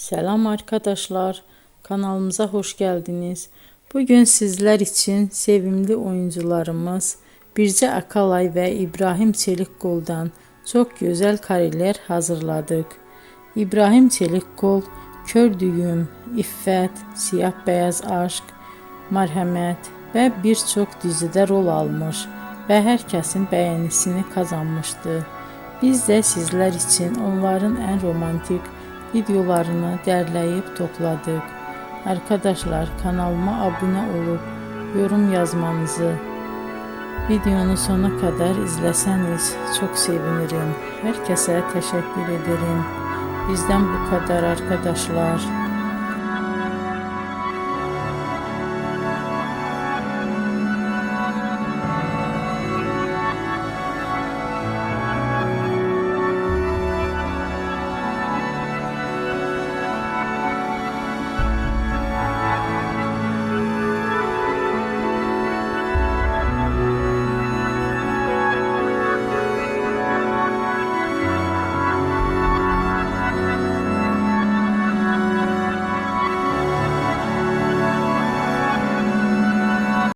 Selam arkadaşlar, kanalımıza hoş geldiniz. Bugün sizler için sevimli oyuncularımız Birce Akalay ve İbrahim Çelikkol'dan çok güzel kareler hazırladık. İbrahim Çelikkol, Kör Düğüm, İffet, Siyah Beyaz Aşk, Merhamet ve birçok dizide rol almış ve herkesin beğenisini kazanmıştı. Biz de sizler için onların en romantik videolarını derleyip topladık. Arkadaşlar, kanalıma abone olup yorum yazmanızı, videonu sona kadar izleseniz çok sevinirim. Herkese teşekkür ederim. Bizden bu kadar arkadaşlar.